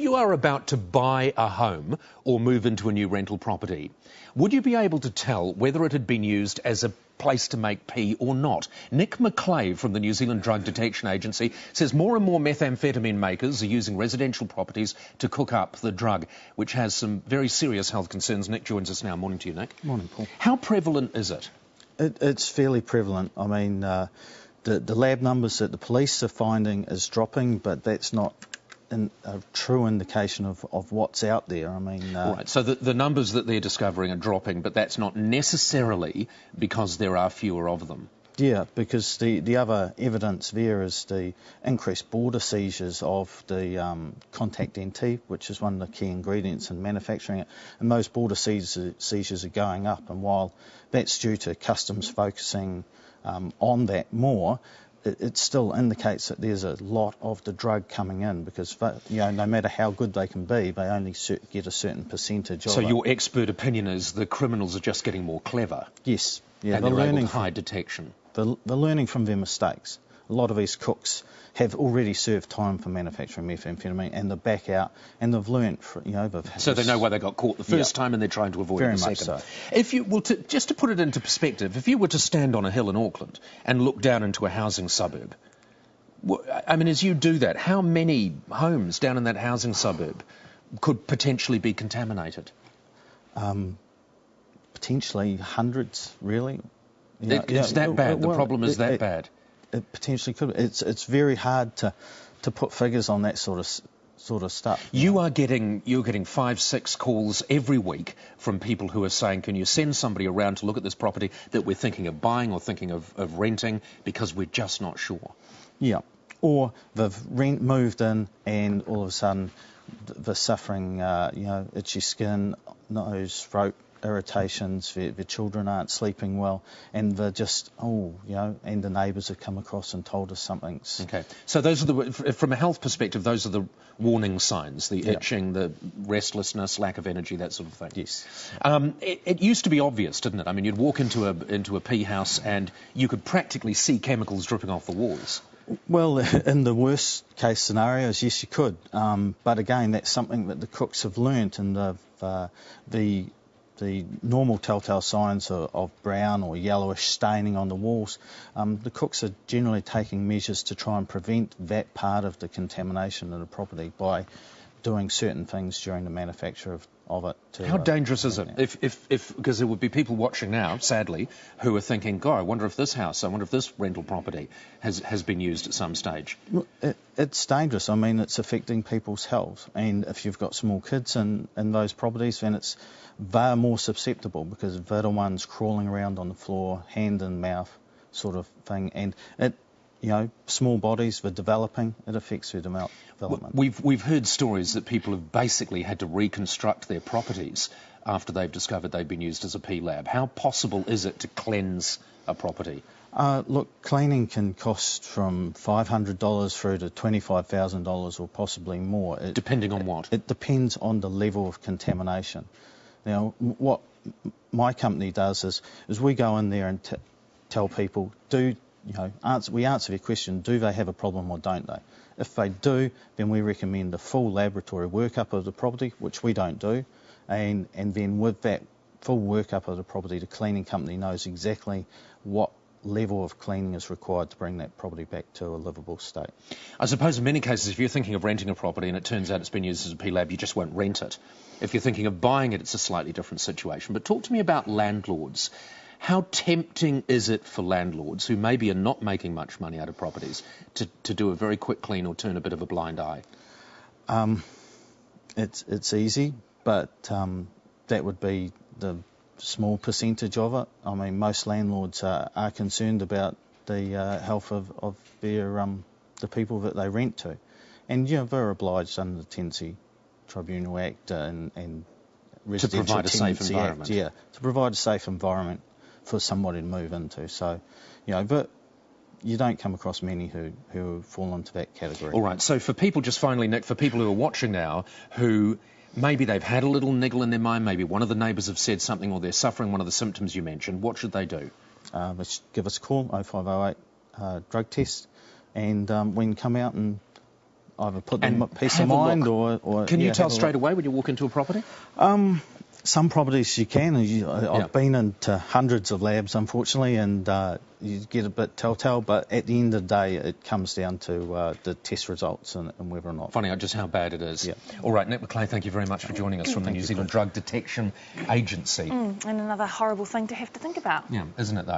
you are about to buy a home or move into a new rental property, would you be able to tell whether it had been used as a place to make pee or not? Nick McClave from the New Zealand Drug Detection Agency says more and more methamphetamine makers are using residential properties to cook up the drug, which has some very serious health concerns. Nick joins us now. Morning to you, Nick. Morning, Paul. How prevalent is it? It's fairly prevalent. I mean, the lab numbers that the police are finding is dropping, but that's not a true indication of what's out there. I mean... Right, so the numbers that they're discovering are dropping, but that's not necessarily because there are fewer of them. Yeah, because the other evidence there is the increased border seizures of the contact NT, which is one of the key ingredients in manufacturing it, and those border seizures are going up, and while that's due to customs focusing on that more, it still indicates that there's a lot of the drug coming in, because no matter how good they can be, they only get a certain percentage of it. So your expert opinion is the criminals are just getting more clever? Yes. Yeah, and they're able to hide detection? They're learning from their mistakes. A lot of these cooks have already served time for manufacturing methamphetamine, and they're back out, and they've learnt. So they know why they got caught the first time, and they're trying to avoid it the second. Very much so. If you, just to put it into perspective, if you were to stand on a hill in Auckland and look down into a housing suburb, I mean, as you do that, how many homes down in that housing suburb could potentially be contaminated? Potentially hundreds, really. It's that bad? The problem is that bad? It potentially could. It's very hard to put figures on that sort of stuff. You're getting 5-6 calls every week from people who are saying, can you send somebody around to look at this property that we're thinking of buying or thinking of renting because we're just not sure? Yeah. Or they've moved in and all of a sudden they're suffering, itchy skin, nose, throat irritations, their children aren't sleeping well, and they're just, and the neighbours have come across and told us something's... Okay, so those are from a health perspective, those are the warning signs, the itching, the restlessness, lack of energy, that sort of thing. Yes. It used to be obvious, didn't it? I mean, you'd walk into a pea house and you could practically see chemicals dripping off the walls. Well, in the worst case scenarios, yes, you could. But again, that's something that the cooks have learnt, and the normal telltale signs of brown or yellowish staining on the walls, the cooks are generally taking measures to try and prevent that part of the contamination of the property by doing certain things during the manufacture of it. How dangerous is it? Because there would be people watching now, sadly, who are thinking, God, I wonder if this rental property has been used at some stage. It's dangerous. I mean, it's affecting people's health, and if you've got small kids in those properties, then they're more susceptible, because they're the ones crawling around on the floor, hand and mouth sort of thing, and small bodies, they're developing, it affects their development. We've heard stories that people have basically had to reconstruct their properties after they've discovered they've been used as a pea lab. How possible is it to cleanse a property? Look, cleaning can cost from $500 through to $25,000 or possibly more. Depending on what? It depends on the level of contamination. Now, what my company does is we go in there and tell people, we answer their question, do they have a problem or don't they? If they do, then we recommend a full laboratory workup of the property, which we don't do, and then with that full workup of the property, the cleaning company knows exactly what level of cleaning is required to bring that property back to a livable state. I suppose in many cases, if you're thinking of renting a property and it turns out it's been used as a pea lab, you just won't rent it. If you're thinking of buying it, it's a slightly different situation. But talk to me about landlords. How tempting is it for landlords who maybe are not making much money out of properties to do a very quick clean or turn a bit of a blind eye? It's easy, but that would be the small percentage of it. I mean, most landlords are concerned about the health of their the people that they rent to, and they're obliged under the Tenancy Tribunal Act and Residential to provide a safe environment. To provide a safe environment for somebody to move into. So, but you don't come across many who fall into that category. All right. So for people, just finally, Nick, for people who are watching now who maybe they've had a little niggle in their mind, maybe one of the neighbours have said something or they're suffering one of the symptoms you mentioned, what should they do? Give us a call, 0508 drug test, and we can come out and either put them peace of mind or Can you tell straight away when you walk into a property? Some properties you can. I've been into hundreds of labs, unfortunately, and you get a bit telltale, but at the end of the day, it comes down to the test results and whether or not... Finding out just how bad it is. Yeah. All right, Nick McClay, thank you very much for joining us from the New Zealand Drug Detection Agency. And another horrible thing to have to think about. Yeah, isn't it, though?